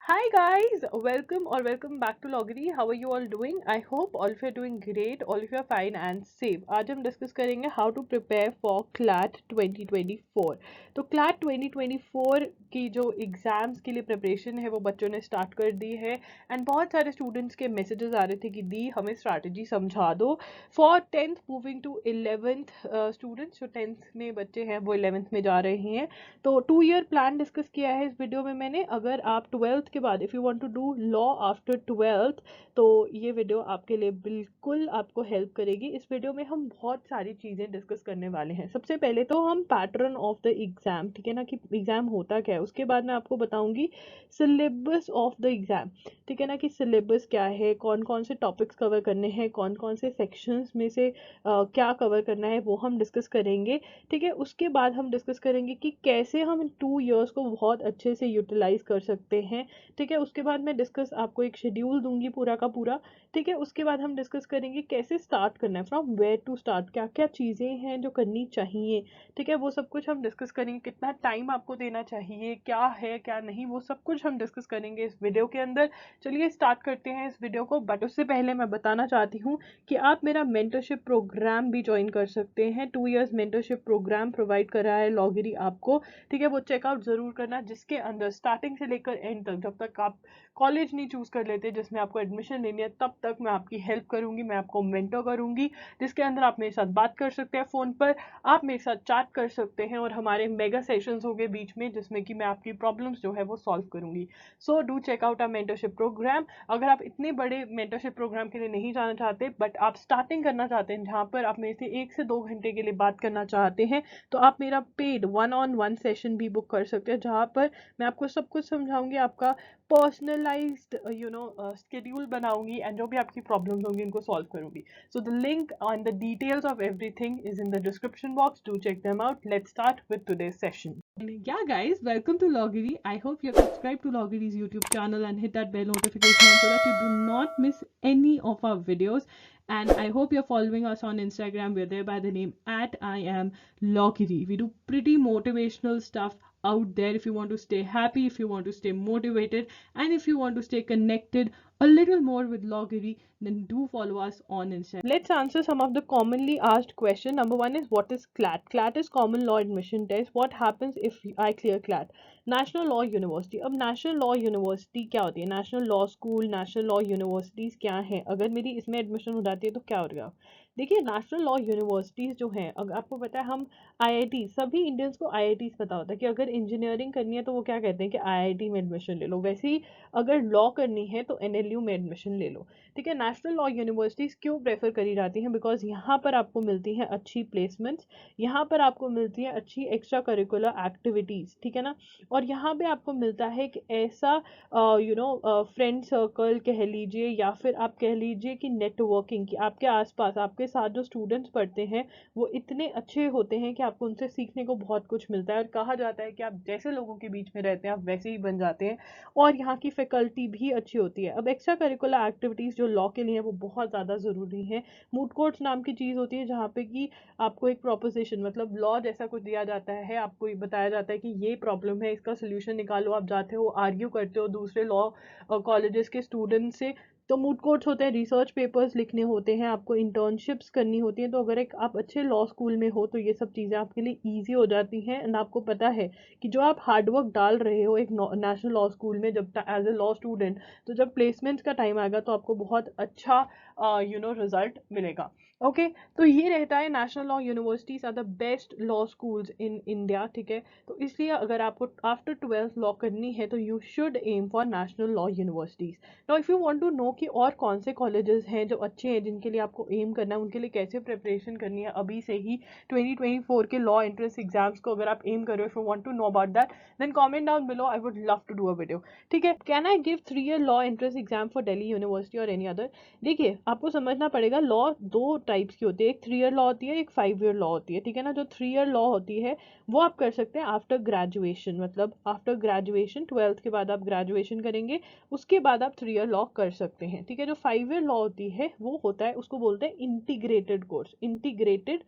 Hi guys, welcome back to Loggery. How are you all doing? I hope all of you are doing great, all of you are fine and safe. आज हम discuss करेंगे how to prepare for CLAT 2024. तो CLAT 2024 की जो exams के लिए preparation है वो बच्चों ने स्टार्ट कर दी है एंड बहुत सारे स्टूडेंट्स के मैसेजेस आ रहे थे कि दी हमें स्ट्रैटेजी समझा दो for 10th moving to 11th students जो 10th में बच्चे हैं वो 11th में जा रहे हैं। तो 2 ईयर प्लान डिस्कस किया है इस वीडियो में मैंने। अगर आप 12th के बाद if you want to do law after 12th तो ये वीडियो आपके लिए बिल्कुल आपको हेल्प करेगी। इस वीडियो में हम बहुत सारी चीज़ें डिस्कस करने वाले हैं। सबसे पहले तो हम पैटर्न ऑफ द एग्ज़ाम, ठीक है ना, कि एग्ज़ाम होता क्या है। उसके बाद मैं आपको बताऊंगी सिलेबस ऑफ द एग्ज़ाम, ठीक है ना, कि सिलेबस क्या है, कौन कौन से टॉपिक्स कवर करने हैं, कौन कौन से सेक्शंस में से क्या कवर करना है वो हम डिस्कस करेंगे। ठीक है, उसके बाद हम डिस्कस करेंगे कि कैसे हम इन 2 ईयर्स को बहुत अच्छे से यूटिलाइज कर सकते हैं। ठीक है, उसके बाद मैं डिस्कस आपको एक शेड्यूल दूंगी पूरा का पूरा। ठीक है, उसके बाद हम डिस्कस करेंगे कैसे स्टार्ट करना है, फ्रॉम वेयर टू स्टार्ट, क्या क्या चीज़ें हैं जो करनी चाहिए। ठीक है, वो सब कुछ हम डिस्कस करेंगे, कितना टाइम आपको देना चाहिए, क्या है क्या नहीं, वो सब कुछ हम डिस्कस करेंगे इस वीडियो के अंदर। चलिए स्टार्ट करते हैं इस वीडियो को, बट उससे पहले मैं बताना चाहती हूँ कि आप मेरा मेंटरशिप प्रोग्राम भी ज्वाइन कर सकते हैं। 2 ईयर्स मेंटरशिप प्रोग्राम प्रोवाइड कर रहा है लॉगरी आपको। ठीक है, वो चेकआउट जरूर करना, जिसके अंदर स्टार्टिंग से लेकर एंड तक, जब तक आप कॉलेज नहीं चूज कर लेते जिसमें आपको एडमिशन लेनी है, तब तक मैं आपकी हेल्प करूंगी, मैं आपको मेंटर करूंगी, जिसके अंदर आप मेरे साथ बात कर सकते हैं फोन पर, आप मेरे साथ चैट कर सकते हैं और हमारे मेगा सेशंस होंगे बीच में जिसमें कि मैं आपकी प्रॉब्लम्स जो है वो सॉल्व करूंगी। So do check out our mentorship program. अगर आप इतने बड़े मेंटरशिप प्रोग्राम के लिए नहीं जाना चाहते बट आप स्टार्टिंग करना चाहते हैं जहाँ पर आप मेरे से 1 से 2 घंटे के लिए बात करना चाहते हैं, तो आप मेरा पेड 1-on-1 सेशन भी बुक कर सकते हैं, जहाँ पर मैं आपको सब कुछ समझाऊंगी, आपका पर्सनलाइज्ड शेड्यूल बनाऊंगी एंड जो भी आपकी प्रॉब्लम्स होंगी उनको सॉल्व करूंगी। So the link and the details of everything is in the description box. Do check them out. Let's start with today's session. Yeah, guys, welcome to Loggery. I hope you're subscribed to Loggery's YouTube channel and hit that bell notification so that you do not miss any of our videos. And I hope you're following us on Instagram. We're there by the name at I am Loggery. We do pretty motivational stuff out there if you want to stay happy, if you want to stay motivated, and if you want to stay connected a little more with Loggery, then do follow us on Instagram. Let's answer some of the commonly asked questions. Number one is, what is CLAT? CLAT is Common Law Admission Test. What happens if I clear CLAT? National law university. अब national law university क्या होती है, national law school, national law universities क्या है, अगर मेरी इसमें admission हो जाती है तो क्या होगा। देखिए, नेशनल लॉ यूनिवर्सिटीज़ जो हैं, अगर आपको पता है, हम आईआईटी, सभी इंडियंस को आईआईटीज़ पता होता है कि अगर इंजीनियरिंग करनी है तो वो क्या कहते हैं कि आईआईटी में एडमिशन ले लो, वैसे ही अगर लॉ करनी है तो एनएलयू में एडमिशन ले लो। ठीक है, नेशनल लॉ यूनिवर्सिटीज़ क्यों प्रेफर करी जाती हैं, बिकॉज यहाँ पर आपको मिलती हैं अच्छी प्लेसमेंट्स, यहाँ पर आपको मिलती है अच्छी एक्स्ट्रा करिकुलर एक्टिविटीज़, ठीक है ना, और यहाँ पे आपको मिलता है एक ऐसा फ्रेंड सर्कल कह लीजिए, या फिर आप कह लीजिए कि नेटवर्किंग, कि आपके आसपास आपके साथ जो स्टूडेंट्स पढ़ते हैं वो इतने अच्छे होते हैं कि आपको उनसे सीखने को बहुत कुछ मिलता है, और कहा जाता है कि आप जैसे लोगों के बीच में रहते हैं आप वैसे ही बन जाते हैं, और यहाँ की फैकल्टी भी अच्छी होती है। अब एक्स्ट्रा करिकुलर एक्टिविटीज़ जो लॉ के लिए है वो बहुत ज़्यादा ज़रूरी है। मूट कोर्ट्स नाम की चीज़ होती है जहाँ पे कि आपको एक प्रोपोजिशन, मतलब लॉ जैसा कुछ दिया जाता है, आपको ये बताया जाता है कि ये प्रॉब्लम है, इसका सोल्यूशन निकालो, आप जाते हो आर्ग्यू करते हो दूसरे लॉ कॉलेजेस के स्टूडेंट से। तो मूट कोर्ट्स होते हैं, रिसर्च पेपर्स लिखने होते हैं, आपको इंटर्नशिप्स करनी होती हैं। तो अगर एक आप अच्छे लॉ स्कूल में हो तो ये सब चीज़ें आपके लिए ईजी हो जाती हैं, एंड आपको पता है कि जो आप हार्डवर्क डाल रहे हो एक नेशनल लॉ स्कूल में जब एज ए लॉ स्टूडेंट, तो जब प्लेसमेंट्स का टाइम आएगा तो आपको बहुत अच्छा रिजल्ट मिलेगा। ओके, तो ये रहता है, national law universities are the best law schools in India. ठीक है, तो इसलिए अगर आपको आफ्टर 12th लॉ करनी है तो you should aim for national law universities. Now if you want to know कि और कौन से कॉलेजेस हैं जो अच्छे हैं जिनके लिए आपको एम करना है, उनके लिए कैसे प्रिपरेशन करनी है अभी से ही 2024 के लॉ एंट्रेंस एग्जाम्स को अगर आप एम कर रहे हो, if you want to know about that, then comment down below, I would love to do a video. ठीक है, can I give 3 year law entrance exam for Delhi university और any other. देखिए, आपको समझना पड़ेगा, लॉ दो टाइप्स की होती है, एक 3 ईयर लॉ होती है, एक 5 ईयर लॉ होती है। ठीक है ना, जो 3 ईयर लॉ होती है वो आप कर सकते हैं आफ्टर ग्रेजुएशन, मतलब आफ्टर ग्रेजुएशन 12th के बाद आप ग्रेजुएशन करेंगे, उसके बाद आप 3 ईयर लॉ कर सकते हैं। ठीक है, जो 5 ईयर लॉ होती है वो होता है, उसको बोलते हैं इंटीग्रेटेड कोर्स। इंटीग्रेटेड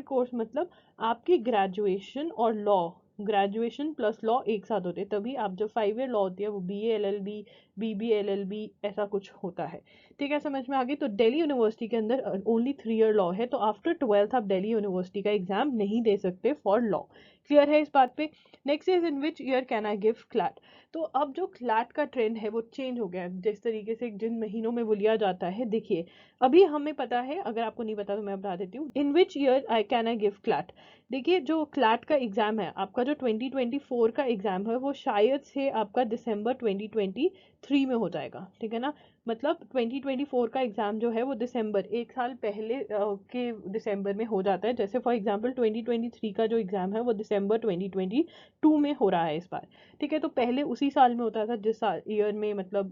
कोर्स मतलब आपकी ग्रेजुएशन और लॉ ग्रेजुएशन प्लस लॉ एक साथ होते हैं, तभी आप जब 5 ईयर लॉ होती है वो BA LLB BB LLB ऐसा कुछ होता है। ठीक है, समझ में आ गई। तो दिल्ली यूनिवर्सिटी के अंदर ओनली 3 ईयर लॉ है, तो आफ्टर 12th आप दिल्ली यूनिवर्सिटी का एग्जाम नहीं दे सकते फॉर लॉ। क्लियर है इस बात पे। Next is in which year can I give CLAT. तो अब जो क्लैट का ट्रेंड है वो चेंज हो गया है, जिस तरीके से जिन महीनों में वो लिया जाता है। देखिए अभी हमें पता है, अगर आपको नहीं पता तो मैं बता देती हूँ, in which year I can I give CLAT. देखिए जो क्लैट का एग्जाम है आपका, जो 2024 का एग्जाम है वो शायद से आपका दिसंबर 2023 में हो जाएगा। ठीक है ना, मतलब 2024 का एग्जाम जो है वो दिसंबर, एक साल पहले के दिसंबर में हो जाता है। जैसे फॉर एग्जांपल 2023 का जो एग्जाम है वो दिसंबर 2022 में हो रहा है इस बार। ठीक है, तो पहले उसी साल में होता था जिस साल ईयर में मतलब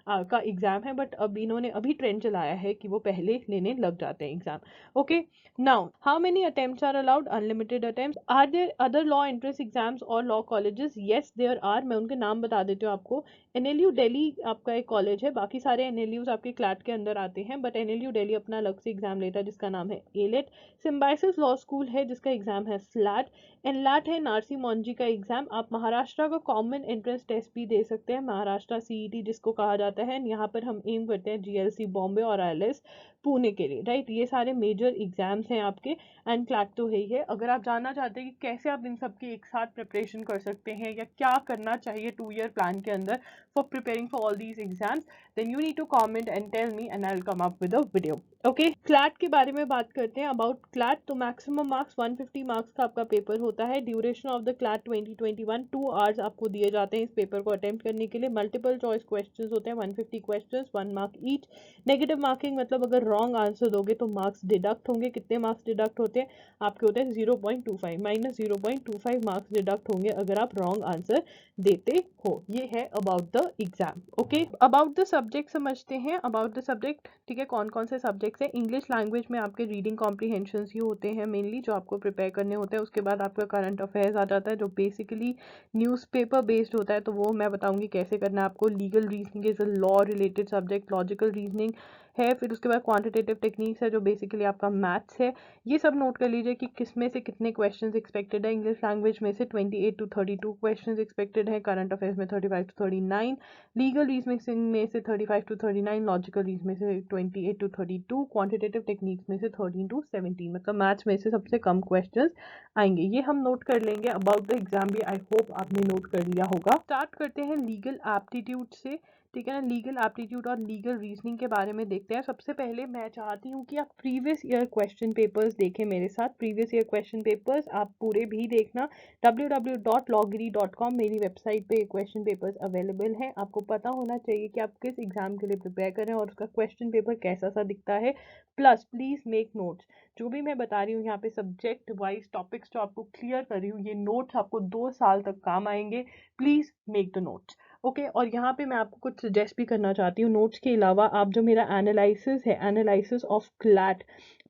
का एग्जाम है, बट अब इन्होंने अभी ट्रेंड चलाया है कि वो पहले लेने लग जाते हैं exam. Okay, now how many attempts are allowed? Unlimited attempts. Are there other law entrance exams और law colleges? Yes there are. मैं उनके नाम बता देती हूँ आपको। NLU दिल्ली आपका एक कॉलेज है, बाकी सारे NLUs आपके क्लैट के अंदर आते हैं, बट NLU दिल्ली अपना अलग से एग्जाम लेता है जिसका नाम है एलेट। सिम्बाइसिस लॉ स्कूल है जिसका एग्जाम है स्लैट। एनलैट है नारसी मोन्जी का एग्जाम। आप महाराष्ट्र का कॉमन एंट्रेंस टेस्ट भी दे सकते हैं, महाराष्ट्र CET जिसको कहा जाता है। यहाँ पर हम एम करते हैं GLC बॉम्बे और ILS पुणे के लिए, राइट। ये सारे मेजर एग्जाम्स हैं आपके, एंड क्लैट तो है ही है। अगर आप जानना चाहते हैं कि कैसे आप इन सब की एक साथ प्रिपरेशन कर सकते हैं या क्या करना चाहिए 2 ईयर प्लान के अंदर for preparing for all these exams, then you need to comment and tell me and I'll come up with a video. Okay, CLAT के बारे में बात करते हैं। अबाउट क्लैट, तो मैक्सिमम मार्क्स 150 मार्क्स का आपका पेपर होता है। Duration of the CLAT 2021 2 hours आपको दिए जाते हैं इस पेपर को अटेम्प्ट करने के लिए। मल्टीपल चॉइस क्वेश्चंस होते हैं, 150 questions, 1 mark each. Negative marking मतलब अगर रॉन्ग आंसर दोगे तो मार्क्स डिडक्ट होंगे। कितने मार्क्स डिडक्ट होते हैं आपके? होते हैं 0.25, -0.25 मार्क्स डिडक्ट होंगे अगर आप रॉन्ग आंसर देते हो। ये है about the exam. Okay, about the subject समझते हैं। अबाउट द सब्जेक्ट, ठीक है, कौन कौन से सब्जेक्ट्स हैं? इंग्लिश लैंग्वेज में आपके रीडिंग कॉम्प्रीहेंशन ही होते हैं मेनली, जो आपको प्रिपेयर करने होते हैं। उसके बाद आपका करंट अफेयर्स आ जाता है जो बेसिकली न्यूज़पेपर बेस्ड होता है, तो वो मैं बताऊंगी कैसे करना है आपको। Legal reasoning is a law related subject, logical reasoning है। फिर उसके बाद क्वांटिटेटिव टेक्निक्स है जो बेसिकली आपका मैथ्स है। ये सब नोट कर लीजिए कि किस में से कितने क्वेश्चंस एक्सपेक्टेड है। इंग्लिश लैंग्वेज में से 28 to 32 क्वेश्चंस एक्सपेक्टेड है, करंट अफेयर्स में 35 to 39, लीगल रीजनिंग में से 35 to 39, लॉजिकल रीजनिंग में से 28 to 32, क्वांटिटेटिव टेक्निक्स में से 13 to 17, मतलब मैथ्स में से सबसे कम क्वेश्चंस आएंगे। ये हम नोट कर लेंगे। अबाउट द एग्जाम भी आई होप आपने नोट कर लिया होगा। स्टार्ट करते हैं लीगल एप्टीट्यूड से, ठीक है ना। लीगल एप्टीट्यूड और लीगल रीजनिंग के बारे में देखते हैं। सबसे पहले मैं चाहती हूँ कि आप प्रीवियस ईयर क्वेश्चन पेपर्स देखें मेरे साथ। प्रीवियस ईयर क्वेश्चन पेपर्स आप पूरे भी देखना। www.logri.com मेरी वेबसाइट पे क्वेश्चन पेपर्स अवेलेबल हैं। आपको पता होना चाहिए कि आप किस एग्जाम के लिए प्रिपेयर करें और उसका क्वेश्चन पेपर कैसा सा दिखता है। Plus please make notes. जो भी मैं बता रही हूँ यहाँ पे सब्जेक्ट वाइज टॉपिक्स जो आपको क्लियर कर रही हूँ, ये नोट्स आपको 2 साल तक काम आएंगे। Please make the notes. Okay, और यहाँ पे मैं आपको कुछ सजेस्ट भी करना चाहती हूँ। नोट्स के अलावा आप जो मेरा एनालिसिस है, analysis of CLAT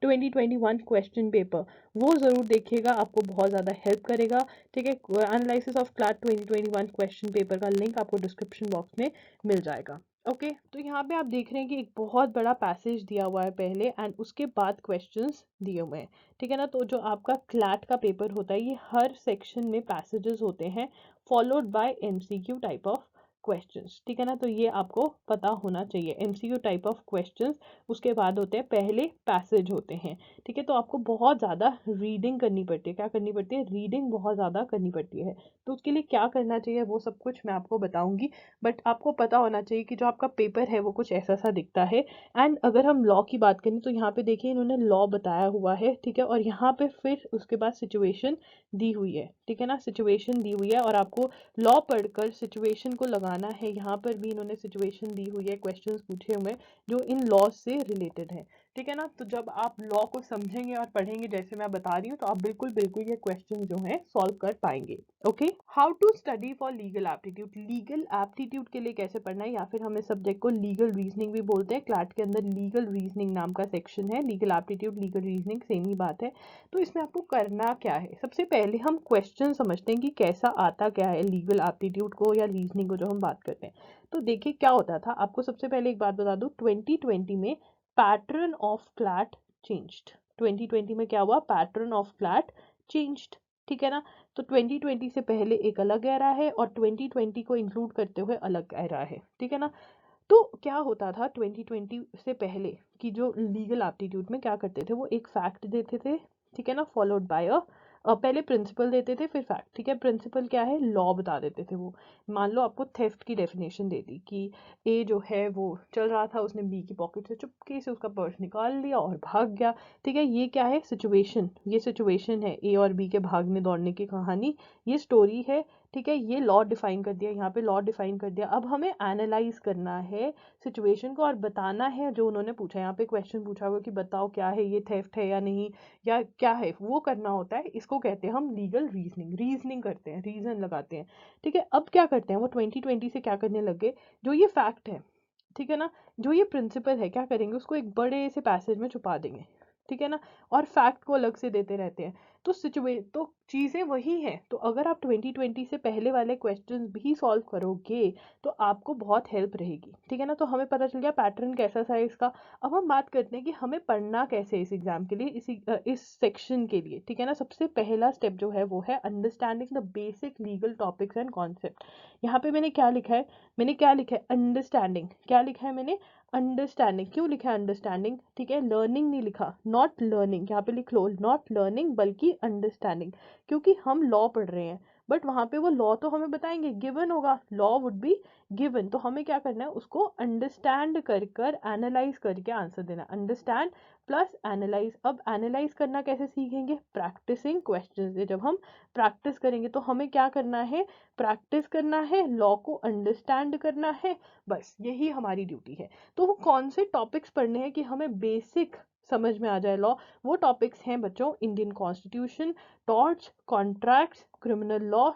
2021 question paper, वो ज़रूर देखिएगा, आपको बहुत ज़्यादा हेल्प करेगा। ठीक है, analysis of CLAT 2021 question paper का लिंक आपको डिस्क्रिप्शन बॉक्स में मिल जाएगा। ओके, तो यहाँ पे आप देख रहे हैं कि एक बहुत बड़ा पैसेज दिया हुआ है पहले, एंड उसके बाद क्वेश्चंस दिए हुए हैं। ठीक है ना, तो जो आपका क्लैट का पेपर होता है ये हर सेक्शन में पैसेजेस होते हैं, followed by MCQ type of questions. ठीक है ना, तो ये आपको पता होना चाहिए। MCQ टाइप ऑफ क्वेश्चंस, उसके बाद होते हैं पहले पैसेज होते हैं। ठीक है, तो आपको बहुत ज़्यादा रीडिंग करनी पड़ती है। क्या करनी पड़ती है? रीडिंग बहुत ज़्यादा करनी पड़ती है। तो उसके लिए क्या करना चाहिए वो सब कुछ मैं आपको बताऊंगी, बट आपको पता होना चाहिए कि जो आपका पेपर है वो कुछ ऐसा सा दिखता है। एंड अगर हम लॉ की बात करें तो यहाँ पे देखिए इन्होंने लॉ बताया हुआ है, ठीक है, और यहाँ पे फिर उसके बाद सिचुएशन दी हुई है। ठीक है ना, सिचुएशन दी हुई है और आपको लॉ पढ़कर सिचुएशन को लगाना है। यहाँ पर भी इन्होंने सिचुएशन दी हुई है, क्वेश्चंस पूछे हुए जो इन लॉ से रिलेटेड है। ठीक है ना, तो जब आप लॉ को समझेंगे और पढ़ेंगे जैसे मैं बता रही हूँ, तो आप बिल्कुल बिल्कुल ये क्वेश्चन जो है सॉल्व कर पाएंगे। Okay, how to study for legal aptitude. Legal aptitude के लिए कैसे पढ़ना है, या फिर हम इस सब्जेक्ट को लीगल रीजनिंग भी बोलते हैं। क्लैट के अंदर लीगल रीजनिंग नाम का सेक्शन है। Legal aptitude, legal reasoning same ही बात है। तो इसमें आपको करना क्या है? सबसे पहले हम क्वेश्चन समझते हैं कि कैसा आता क्या है लीगल एप्टीट्यूड को या रीजनिंग को जो हम बात करते हैं। तो देखिए क्या होता था, आपको सबसे पहले एक बात बता दूं, 2020 में पैटर्न ऑफ क्लैट चेंज्ड। 2020 में क्या हुआ? Pattern of CLAT changed. ठीक है ना, तो 2020 से पहले एक अलग एरा है और 2020 को इंक्लूड करते हुए अलग एरा है, ठीक है ना। तो क्या होता था 2020 से पहले कि जो लीगल एप्टीट्यूड में क्या करते थे, वो एक फैक्ट देते थे, ठीक है ना, फॉलोड बाय पहले प्रिंसिपल देते थे फिर फैक्ट, ठीक है। प्रिंसिपल क्या है, लॉ बता देते थे वो। मान लो आपको थेफ्ट की डेफिनेशन दे दी कि ए जो है वो चल रहा था, उसने बी की पॉकेट से चुपके से उसका पर्स निकाल लिया और भाग गया, ठीक है। ये क्या है, सिचुएशन, ये सिचुएशन है ए और बी के भागने दौड़ने की कहानी, ये स्टोरी है, ठीक है। ये लॉ डिफाइन कर दिया, यहाँ पे लॉ डिफाइन कर दिया। अब हमें एनालाइज करना है सिचुएशन को और बताना है जो उन्होंने पूछा। यहाँ पे क्वेश्चन पूछा हुआ कि बताओ क्या है, ये थेफ्ट है या नहीं, या क्या है, वो करना होता है। इसको कहते हैं हम लीगल रीजनिंग, रीजनिंग करते हैं, रीजन लगाते हैं, ठीक है। अब क्या करते हैं वो 2020 से क्या करने लगे, जो ये फैक्ट है, ठीक है ना, जो ये प्रिंसिपल है, क्या करेंगे उसको एक बड़े से पैसेज में छुपा देंगे, ठीक है ना, और फैक्ट को अलग से देते रहते हैं। तो चीज़ें वही हैं। तो अगर आप 2020 से पहले वाले क्वेश्चन भी सॉल्व करोगे तो आपको बहुत हेल्प रहेगी, ठीक है ना। तो हमें पता चल गया पैटर्न कैसा था इसका। अब हम बात करते हैं कि हमें पढ़ना कैसे है इस एग्जाम के लिए, इस सेक्शन के लिए, ठीक है ना। सबसे पहला स्टेप जो है वो है understanding the basic legal topics and concept. यहाँ पे मैंने क्या लिखा है, अंडरस्टैंडिंग, क्या लिखा है मैंने, अंडरस्टैंडिंग। क्यों लिखा है अंडरस्टैंडिंग, ठीक है, लर्निंग नहीं लिखा, नॉट लर्निंग, यहाँ पे लिख लो नॉट लर्निंग बल्कि अंडरस्टैंडिंग, क्योंकि हम लॉ पढ़ रहे हैं, बट वहां पे वो लॉ तो हमें बताएंगे, गिवन होगा, लॉ वुड बी गिवन, तो हमें क्या करना है, उसको अंडरस्टैंड कर कर एनालाइज करके आंसर देना, अंडरस्टैंड प्लस एनालाइज। अब एनालाइज करना कैसे सीखेंगे, प्रैक्टिसिंग क्वेश्चंस से। जब हम प्रैक्टिस करेंगे तो हमें क्या करना है, प्रैक्टिस करना है, लॉ को अंडरस्टैंड करना है, बस यही हमारी ड्यूटी है। तो वो कौन से टॉपिक्स पढ़ने हैं कि हमें बेसिक समझ में आ जाए लॉ, वो टॉपिक्स हैं बच्चों, Indian constitution, torts, contracts, criminal law,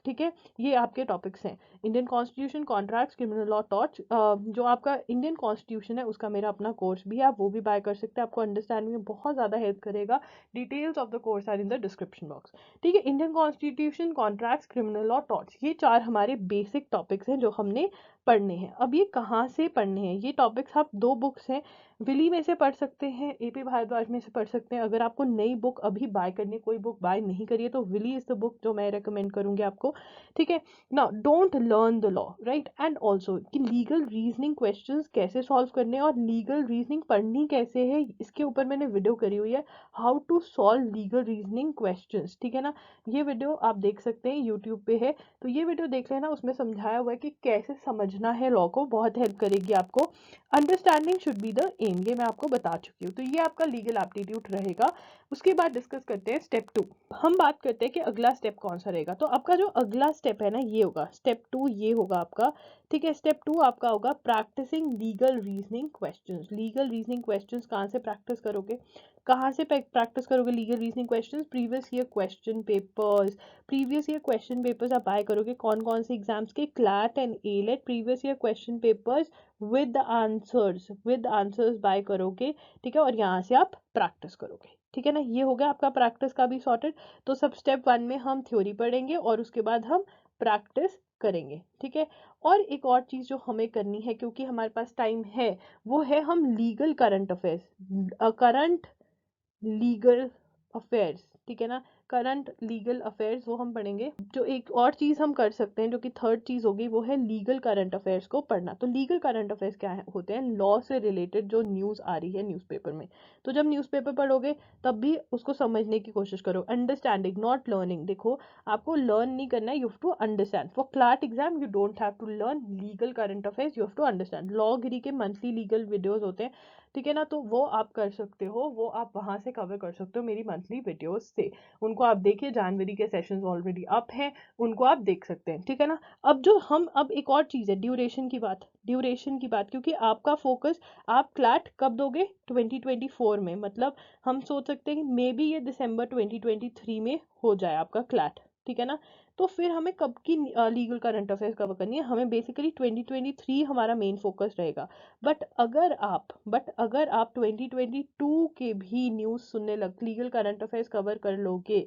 ठीक है। ये आपके टॉपिक्स हैं, Indian constitution, contracts, criminal law, torts. जो आपका इंडियन कॉन्स्टिट्यूशन है उसका मेरा अपना कोर्स भी है, आप वो भी बाय कर सकते हैं, आपको अंडरस्टैंडिंग में बहुत ज़्यादा हेल्प करेगा। Details of the course are in the description box, ठीक है। Indian constitution, contracts, criminal law, torts, ये चार हमारे बेसिक टॉपिक्स हैं जो हमने पढ़ने हैं। अब ये कहाँ से पढ़ने हैं, ये टॉपिक्स आप दो बुक्स हैं, विली में से पढ़ सकते हैं, एपी भारद्वाज में से पढ़ सकते हैं। अगर आपको नई बुक अभी बाय करनी है, कोई बुक बाय नहीं करिए, तो विली इज द बुक जो मैं रेकमेंड करूंगी आपको, ठीक है ना। Don't learn the law, right, and also कि लीगल रीजनिंग क्वेश्चंस कैसे सॉल्व करने हैं और लीगल रीजनिंग पढ़नी कैसे है, इसके ऊपर मैंने वीडियो करी हुई है, how to solve legal reasoning questions, ठीक है ना। ये वीडियो आप देख सकते हैं, यूट्यूब पे है, तो ये वीडियो देख लेना, उसमें समझाया हुआ है कि कैसे समझना है लॉ को, बहुत हेल्प करेगी आपको। Understanding should be the aim, ये मैं आपको बता चुकी हूँ। तो ये आपका लीगल एप्टीट्यूड रहेगा। उसके बाद डिस्कस करते हैं स्टेप 2। हम बात करते हैं कि अगला स्टेप कौन सा रहेगा। तो आपका जो अगला स्टेप है ना, ये होगा स्टेप 2, ये होगा आपका, ठीक है। स्टेप 2 आपका होगा practicing legal reasoning questions. Legal reasoning questions कहाँ से प्रैक्टिस करोगे, कहाँ से प्रैक्टिस करोगे legal reasoning questions, previous year question papers. Previous year question papers आप बाय करोगे कौन कौन से एग्जाम्स के, CLAT and AILET, previous year question papers with answers buy करोगे, ठीक है, और यहाँ से आप प्रैक्टिस करोगे, ठीक है ना। ये हो गया आपका प्रैक्टिस का भी सॉर्टेड। तो सब स्टेप 1 में हम थ्योरी पढ़ेंगे और उसके बाद हम प्रैक्टिस करेंगे, ठीक है। और एक और चीज जो हमें करनी है, क्योंकि हमारे पास टाइम है, वो है हम legal current affairs, current legal affairs, ठीक है ना, करंट लीगल अफेयर्स वो हम पढ़ेंगे। जो एक और चीज हम कर सकते हैं, जो कि थर्ड चीज होगी, वो है लीगल करंट अफेयर्स को पढ़ना। तो लीगल करंट अफेयर्स क्या होते हैं, लॉ से रिलेटेड जो न्यूज आ रही है न्यूज़पेपर में। तो जब न्यूज़पेपर पढ़ोगे तब भी उसको समझने की कोशिश करो, अंडरस्टैंडिंग नॉट लर्निंग। देखो, आपको लर्न नहीं करना है, you have to understand. For CLAT exam you don't have to learn legal current affairs, you have to understand. Lawgiri के मंथली लीगल वीडियोस होते हैं, ठीक है ना, तो वो आप कर सकते हो, वो आप वहां से कवर कर सकते हो मेरी मंथली वीडियोस से। उनको आप देखिए, जनवरी के सेशंस ऑलरेडी अप हैं, उनको आप देख सकते हैं, ठीक है ना। अब एक और चीज है, ड्यूरेशन की बात, क्योंकि आपका फोकस, आप क्लैट कब दोगे, 2024 में, मतलब हम सोच सकते हैं कि मे बी ये दिसंबर 2023 में हो जाए आपका क्लैट, ठीक है ना। तो फिर हमें कब की लीगल करंट अफेयर्स कवर करनी है, हमें बेसिकली 2023 हमारा मेन फोकस रहेगा। बट अगर आप 2022 के भी न्यूज़ सुनने लग, लीगल करंट अफेयर्स कवर कर लोगे,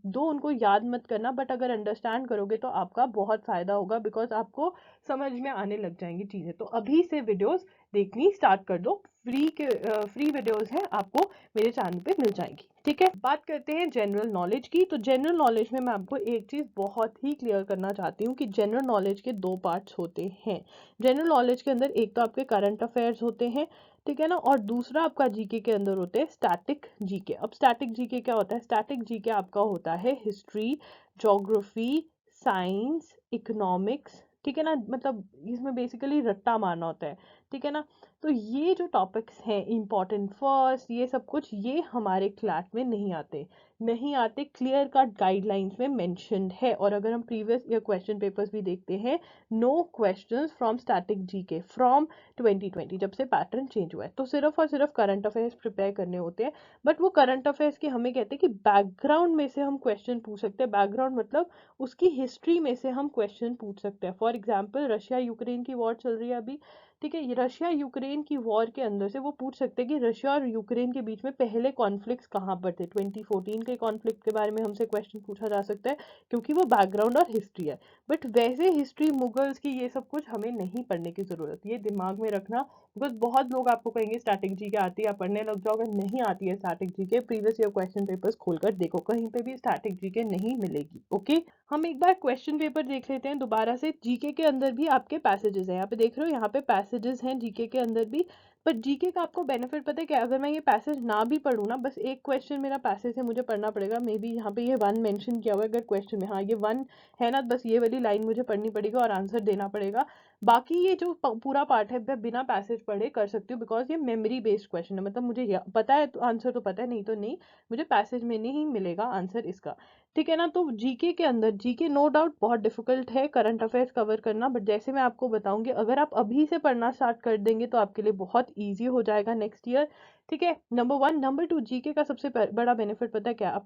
दो उनको याद मत करना, बट अगर अंडरस्टैंड करोगे तो आपका बहुत फायदा होगा, बिकॉज आपको समझ में आने लग जाएंगी चीज़ें। तो अभी से वीडियोस देखनी स्टार्ट कर दो, फ्री वीडियोस हैं, आपको मेरे चैनल पे मिल जाएंगी। ठीक है, बात करते हैं जनरल नॉलेज की। तो जनरल नॉलेज में मैं आपको एक चीज़ बहुत ही क्लियर करना चाहती हूँ कि जनरल नॉलेज के दो पार्ट्स होते हैं। जनरल नॉलेज के अंदर एक तो आपके करंट अफेयर्स होते हैं, ठीक है ना, और दूसरा आपका जीके के अंदर होते हैं स्टैटिक जीके। अब स्टैटिक जीके क्या होता है? स्टैटिक जीके आपका होता है हिस्ट्री, ज्योग्राफी, साइंस, इकोनॉमिक्स, ठीक है ना, मतलब इसमें बेसिकली रट्टा मारना होता है, ठीक है ना। तो ये जो टॉपिक्स हैं इम्पॉर्टेंट फर्स्ट, ये सब कुछ ये हमारे क्लैट में नहीं आते, क्लियर कट गाइडलाइंस में मेंशन्ड है। और अगर हम प्रीवियस ईयर क्वेश्चन पेपर्स भी देखते हैं, no questions from static GK from 2020, जब से पैटर्न चेंज हुआ है। तो सिर्फ और सिर्फ करंट अफेयर्स प्रिपेयर करने होते हैं, बट वो करंट अफेयर्स के हमें कहते हैं कि बैकग्राउंड में से हम क्वेश्चन पूछ सकते हैं। बैकग्राउंड मतलब उसकी हिस्ट्री में से हम क्वेश्चन पूछ सकते हैं। फॉर एग्जाम्पल रशिया यूक्रेन की वॉर चल रही है अभी, ठीक है, रशिया यूक्रेन की वॉर के अंदर से वो पूछ सकते हैं कि रशिया और यूक्रेन के बीच में पहले कॉन्फ्लिक्ट्स कहाँ पर थे। 2014 के कॉन्फ्लिक्ट के बारे में हमसे क्वेश्चन पूछा जा सकता है, क्योंकि वो बैकग्राउंड और हिस्ट्री है। बट वैसे हिस्ट्री मुगल्स की ये सब कुछ हमें नहीं पढ़ने की जरूरत, ये दिमाग में रखना। बिकॉज बहुत लोग आपको कहेंगे स्टैटिक जी के आती है, आप पढ़ने लग जाओगे। नहीं आती है स्टैटिक जी के, प्रीवियस ईयर क्वेश्चन पेपर्स खोलकर देखो, कहीं पे भी स्टैटिक जी के नहीं मिलेगी। ओके, हम एक बार क्वेश्चन पेपर देख लेते हैं दोबारा से। जीके के अंदर भी आपके पैसेजेस हैं, यहाँ पे देख रहे हो, यहाँ पे पैसेजेस हैं जीके के अंदर भी। पर जीके का आपको बेनिफिट पता है क्या? अगर मैं ये पैसेज ना भी पढ़ूँ ना, बस एक क्वेश्चन मेरा पैसेज से मुझे पढ़ना पड़ेगा, मे बी यहाँ पे ये वन मेंशन किया हुआ है अगर क्वेश्चन में, हाँ ये वन है ना, बस ये वाली लाइन मुझे पढ़नी पड़ेगी और आंसर देना पड़ेगा। बाकी ये जो पूरा पार्ट है मैं बिना पैसेज पढ़े कर सकती हूँ, बिकॉज ये मेमोरी बेस्ड क्वेश्चन है। मतलब मुझे पता है तो आंसर तो पता है, नहीं तो नहीं, मुझे पैसेज में नहीं मिलेगा आंसर इसका, ठीक है ना। तो जीके के अंदर, जीके नो डाउट बहुत डिफिकल्ट है करंट अफेयर्स कवर करना, बट जैसे मैं आपको बताऊंगी, अगर आप अभी से पढ़ना स्टार्ट कर देंगे तो आपके लिए बहुत ईजी हो जाएगा नेक्स्ट ईयर, ठीक है। Number one. Number two, GK का सबसे बड़ा बेनिफिट पता है क्या? आप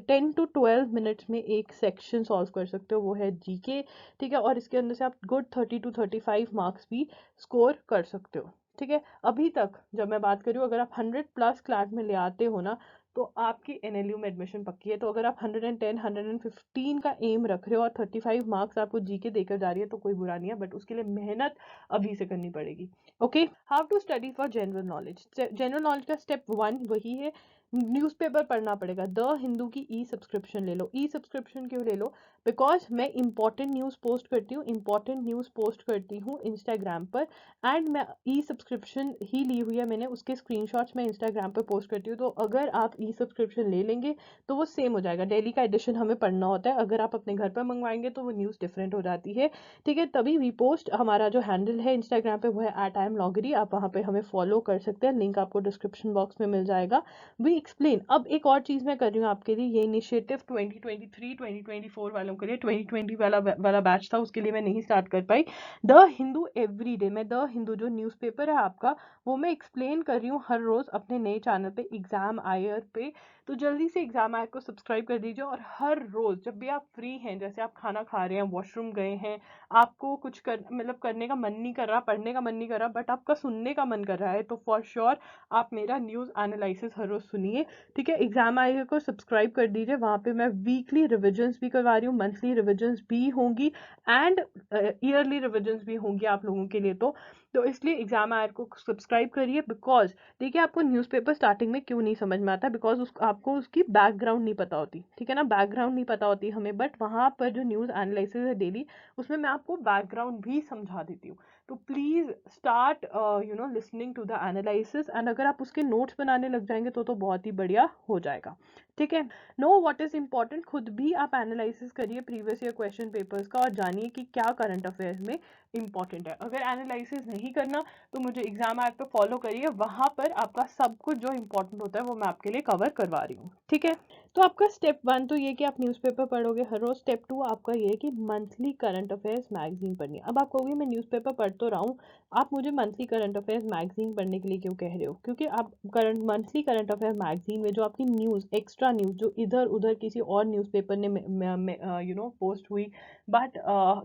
10 to 12 मिनट्स में एक सेक्शन सॉल्व कर सकते हो, वो है जीके, ठीक है। और इसके अंदर से आप गुड 30 to 35 मार्क्स भी स्कोर कर सकते हो, ठीक है। अभी तक जब मैं बात करूँ, अगर आप 100+ क्लास में ले आते हो ना, तो आपकी एनएलयू में एडमिशन पक्की है। तो अगर आप 110 115 का एम रख रहे हो और 35 मार्क्स आपको जीके देकर जा रही है, तो कोई बुरा नहीं है, बट उसके लिए मेहनत अभी से करनी पड़ेगी। Okay, how to study for general knowledge. General knowledge का स्टेप 1 वही है, न्यूज़पेपर पढ़ना पड़ेगा। द हिंदू की ई सब्सक्रिप्शन ले लो। ई सब्सक्रिप्शन क्यों ले लो? बिकॉज मैं इंपॉर्टेंट न्यूज़ पोस्ट करती हूँ, इंस्टाग्राम पर, एंड मैं ई सब्सक्रिप्शन ही ली हुई है मैंने, उसके स्क्रीनशॉट्स मैं इंस्टाग्राम पर पोस्ट करती हूँ। तो अगर आप ई सब्सक्रिप्शन ले लेंगे तो वो सेम हो जाएगा, डेली का एडिशन हमें पढ़ना होता है। अगर आप अपने घर पर मंगवाएंगे तो वो न्यूज़ डिफरेंट हो जाती है, ठीक है। तभी वी पोस्ट, हमारा जो हैंडल है इंस्टाग्राम पे वो है @IamLoggery, आप वहाँ पे हमें फॉलो कर सकते हैं, लिंक आपको डिस्क्रिप्शन बॉक्स में मिल जाएगा। We explain. अब एक और चीज़ मैं कर रही हूँ आपके लिए, ये इनिशिएटिव 2023-2024 वालों के लिए, 2020 वाला बैच था उसके लिए मैं नहीं स्टार्ट कर पाई। द हिंदू एवरीडे, मैं द हिंदू जो न्यूज़पेपर है आपका, वो मैं एक्सप्लेन कर रही हूँ हर रोज़ अपने नए चैनल पे, एग्जाम आयर पे। तो जल्दी से एग्जाम आयर को सब्सक्राइब कर दीजिए, और हर रोज़ जब भी आप फ्री हैं, जैसे आप खाना खा रहे हैं, वॉशरूम गए हैं, आपको कुछ मतलब करने का मन नहीं कर रहा, पढ़ने का मन नहीं कर रहा, बट आपका सुनने का मन कर रहा है, तो फॉर श्योर आप मेरा न्यूज़ एनालिसिस हर रोज़ सुनिए, ठीक है। एग्जाम आयर को सब्सक्राइब कर दीजिए, वहाँ पे मैं वीकली रिविजन्स भी करवा रही हूँ, मंथली रिविजन्स भी होंगी, एंड ईयरली रिविजन्स भी होंगी आप लोगों के लिए। तो इसलिए एग्जाम आयर को सब्सक्राइब करिए। बिकॉज देखिए, आपको न्यूज़पेपर स्टार्टिंग में क्यों नहीं समझ में आता? बिकॉज आपको उसकी बैकग्राउंड नहीं पता होती, ठीक है ना, बैकग्राउंड नहीं पता होती हमें। बट वहाँ पर जो न्यूज़ एनालिसिस है डेली, उसमें मैं आपको बैकग्राउंड भी समझा देती हूँ। तो please start listening to the analysis, and अगर आप उसके नोट्स बनाने लग जाएंगे तो बहुत ही बढ़िया हो जाएगा, ठीक है। नो व्हाट इज इंपॉर्टेंट, खुद भी आप एनालिसिस करिए प्रीवियस ईयर क्वेश्चन पेपर्स का, और जानिए कि क्या करंट अफेयर्स में इंपॉर्टेंट है। अगर एनालिसिस नहीं करना तो मुझे एग्जाम ऐप पे फॉलो करिए, वहां पर आपका सब कुछ जो इंपॉर्टेंट होता है वो मैं आपके लिए कवर करवा रही हूँ, ठीक है। तो आपका स्टेप 1 तो ये कि आप न्यूज़पेपर पढ़ोगे हर रोज। स्टेप 2 आपका ये है कि मंथली करंट अफेयर्स मैगजीन पढ़नी है। अब आप कहोगे मैं न्यूज़पेपर पढ़ तो रहा हूँ, आप मुझे मंथली करंट अफेयर्स मैगजीन पढ़ने के लिए क्यों कह रहे हो? क्योंकि आप मंथली करंट अफेयर मैगजीन में जो आपकी न्यूज़, एक्स्ट्रा न्यूज़ जो इधर उधर किसी और न्यूज़पेपर ने पोस्ट हुई, बट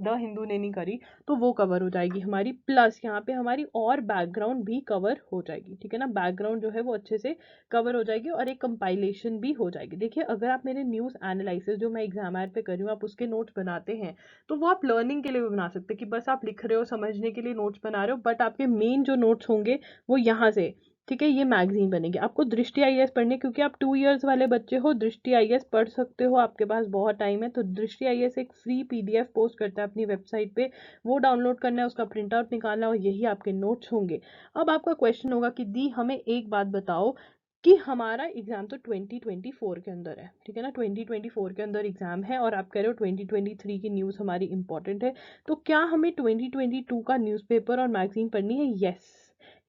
द हिंदू ने नहीं करी, तो वो कवर हो जाएगी हमारी। प्लस यहाँ पे हमारी और बैकग्राउंड भी कवर हो जाएगी, ठीक है ना, बैकग्राउंड जो है वो अच्छे से कवर हो जाएगी, और एक कंपाइलेशन भी हो जाएगी। देखिए, अगर आप मेरे न्यूज़ एनालिसिस जो मैं एग्जाम आयर पे कर रही हूँ, आप उसके नोट्स बनाते हैं, तो वो आप लर्निंग के लिए भी बना सकते हैं, कि बस आप लिख रहे हो, समझने के लिए नोट्स बना रहे हो, बट आपके मेन जो नोट्स होंगे वो यहाँ से, ठीक है, ये मैगजीन बनेगी। आपको दृष्टि आईएएस पढ़ने, क्योंकि आप 2 इयर्स वाले बच्चे हो, दृष्टि आईएएस पढ़ सकते हो, आपके पास बहुत टाइम है। तो दृष्टि आईएएस एक फ्री पीडीएफ पोस्ट करता है अपनी वेबसाइट पे, वो डाउनलोड करना है, उसका प्रिंट आउट निकालना है और यही आपके नोट्स होंगे। अब आपका क्वेश्चन होगा कि दी हमें एक बात बताओ कि हमारा एग्जाम तो 2024 के अंदर है, ठीक है ना, 2024 के अंदर एग्जाम है और आप कह रहे हो 2023 की न्यूज़ हमारी इंपॉर्टेंट है, तो क्या हमें 2022 का न्यूज़पेपर और मैगजीन पढ़नी है? यस,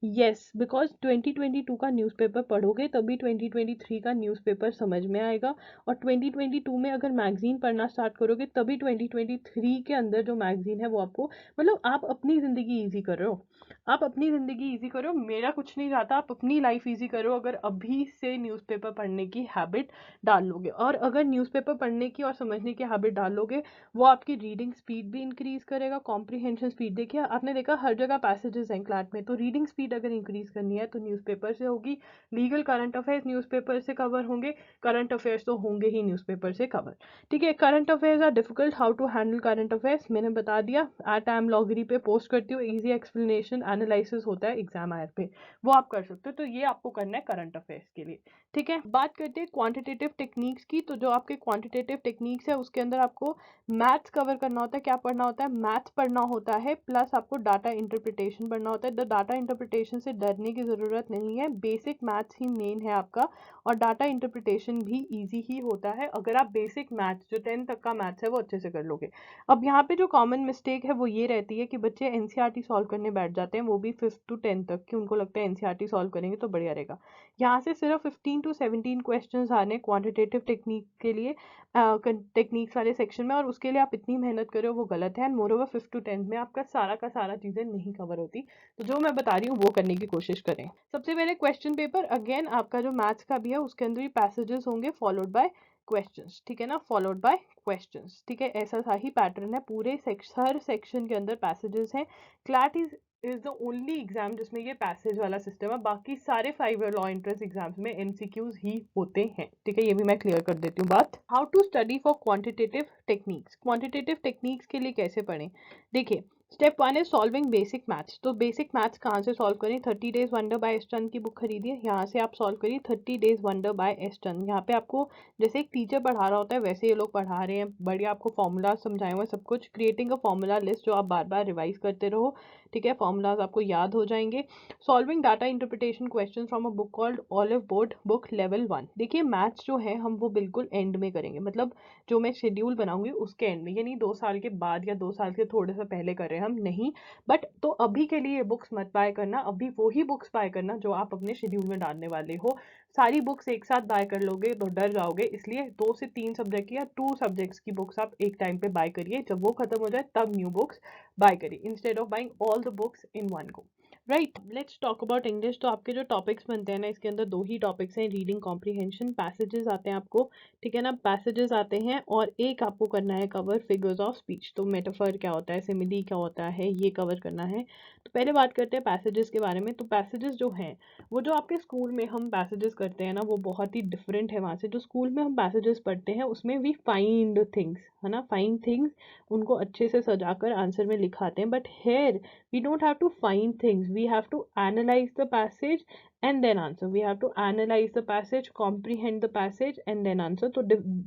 यस, बिकॉज 2022 का न्यूज़पेपर पढ़ोगे तभी 2023 का न्यूज़पेपर समझ में आएगा, और 2022 में अगर मैगजीन पढ़ना स्टार्ट करोगे तभी 2023 के अंदर जो मैगजीन है वो आपको, मतलब आप अपनी ज़िंदगी ईजी कर रहे हो, आप अपनी ज़िंदगी ईजी करो, मेरा कुछ नहीं जाता, आप अपनी लाइफ ईजी करो अगर अभी से न्यूज़पेपर पढ़ने की हैबिट डाल लोगे। और अगर न्यूज़पेपर पढ़ने की और समझने की हैबिट डाल लोगे, वो आपकी रीडिंग स्पीड भी इंक्रीज करेगा, कॉम्प्रिहेंशन स्पीड। देखिए आपने देखा हर जगह पैसेजेस हैं क्लास में, तो रीडिंग स्पीड अगर इंक्रीज करनी है तो न्यूज़पेपर से होगी। लीगल करंट अफेयर्स न्यूज़पेपर से कवर होंगे, करंट अफेयर्स तो होंगे ही न्यूज़पेपर से कवर। ठीक है, current affairs are difficult, how to handle current affairs मैंने बता दिया, एट एम लॉगरी पे पोस्ट करती हूँ, ईजी एक्सप्लेनेशन एनालिसिस होता है एग्जाम आयर पे, वो आप कर सकते हो। तो ये आपको करना है करंट अफेयर्स के लिए। ठीक है, बात करते हैं क्वांटिटेटिव टेक्निक्स की। तो जो आपके क्वांटिटेटिव टेक्निक्स है उसके अंदर आपको मैथ्स कवर करना होता है। क्या पढ़ना होता है? मैथ्स पढ़ना होता है, प्लस आपको डाटा इंटरप्रिटेशन पढ़ना होता है। द डाटा इंटरप्रिटेशन से डरने की ज़रूरत नहीं है, बेसिक मैथ्स ही मेन है आपका, और डाटा इंटरप्रिटेशन भी इजी ही होता है अगर आप बेसिक मैथ्स जो 10 तक का मैथ्स है वो अच्छे से कर लोगे। अब यहाँ पे जो कॉमन मिस्टेक है वो ये रहती है कि बच्चे एनसीईआरटी सॉल्व करने बैठ जाते हैं, वो भी 5th to 10th तक की, उनको लगता है एनसीईआरटी सॉल्व करेंगे तो बढ़िया रहेगा। यहाँ से सिर्फ 15 to 17 क्वेश्चन आने क्वांटिटेटिव टेक्निक के लिए, टेक्निक्स वाले सेक्शन में, और उसके लिए आप इतनी मेहनत करो वो गलत है। More over 5th to 10th में आपका सारा का सारा चीज़ें नहीं कवर होती, तो जो मैं बता रही हूँ वो करने की कोशिश करें। सबसे पहले क्वेश्चन पेपर, अगेन आपका जो मैथ्स का भी है उसके अंदर भी पैसेजेस होंगे फॉलोड बाय क्वेश्चंस, ठीक है ना, फॉलोड बाय क्वेश्चंस। ठीक है, ऐसा सा ही पैटर्न है, पूरे हर सेक्शन के अंदर पैसेजेस हैं। CLAT is the only exam जिसमें ये पैसेज वाला सिस्टम है, बाकी सारे 5 ईयर लॉ एंट्रेंस एग्जाम्स में एमसीक्यूज ही होते हैं। ठीक है, ये भी मैं क्लियर कर देती हूँ बात। How to study for quantitative techniques, quantitative techniques के लिए कैसे पढ़ें? देखिए, स्टेप 1 है सॉल्विंग बेसिक मैथ्स। तो बेसिक मैथ्स कहाँ से सॉल्व करें? 30 days wonder by S turn की बुक खरीदिए, यहाँ से आप सॉल्व करिए 30 days wonder by S turn. यहाँ पे आपको जैसे एक टीचर पढ़ा रहा होता है वैसे ये लोग पढ़ा रहे हैं, बढ़िया आपको फॉर्मूला समझाए हुए सब कुछ, क्रिएटिंग अ फॉर्मूला लिस्ट जो आप बार बार रिवाइज करते रहो। ठीक है, फॉर्मूलाज आपको याद हो जाएंगे। Solving data interpretation question from a book called olive board book level 1। देखिए मैथ्स जो है हम वो बिल्कुल एंड में करेंगे, मतलब जो मैं शेड्यूल बनाऊंगी उसके एंड में, ये नहीं 2 साल के बाद या 2 साल के थोड़े से पहले कर रहे हैं हम, नहीं। बट तो अभी के लिए बुक्स मत बाय करना, अभी वो ही बुक्स बाय करना जो आप अपने शेड्यूल में डालने वाले हो। सारी बुक्स एक साथ बाय कर लोगे तो डर जाओगे, इसलिए 2 से 3 सब्जेक्ट या 2 सब्जेक्ट्स की बुक्स आप एक टाइम पे बाय करिए, जब वो खत्म हो जाए तब न्यू बुक्स बाय करिए, instead of buying all the books in one go. Right, let's talk about English. तो आपके जो टॉपिक्स बनते हैं ना, इसके अंदर 2 ही टॉपिक्स हैं, रीडिंग कॉम्प्रिहेंशन, पैसेजेस आते हैं आपको, ठीक है ना, पैसेजेस आते हैं, और एक आपको करना है कवर फिगर्स ऑफ स्पीच। तो मेटाफर क्या होता है, सिमिली क्या होता है, ये कवर करना है। तो पहले बात करते हैं पैसेजेस के बारे में। तो पैसेजेस जो हैं वो जो आपके स्कूल में हम पैसेजेस करते हैं ना वो बहुत ही डिफरेंट है वहाँ से। जो स्कूल में हम पैसेजेस पढ़ते हैं उसमें वी फाइंड थिंग्स, है ना, फाइंड थिंग्स, उनको अच्छे से सजाकर आंसर में लिखाते हैं। But here we don't have to find things, we have to analyze the passage and then answer, we have to analyze the passage, comprehend the passage and then answer। तो